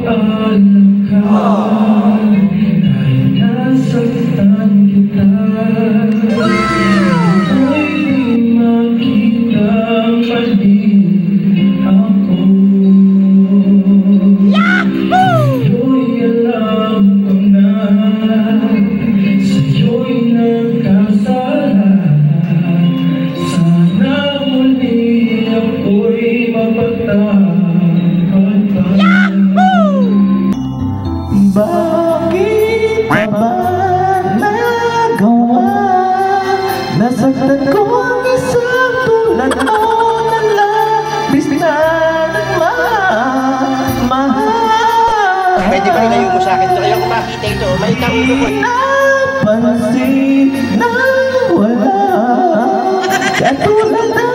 paalam ka dahil nasaktan kita. Ako'y di makitang mali ako. Sa'yo'y alam ko na, sa'yo'y nagkasala. Sana muli ako'y mapatawad pa. Bakit pa ba nagawa? Nasaktan ko ang isang tulad mo na labis na nagmamahal. Pwede ba ilayo mo sa akin? Ito kayo kung makita ito. Malita ang ulo ko. Napansin na wala katulad na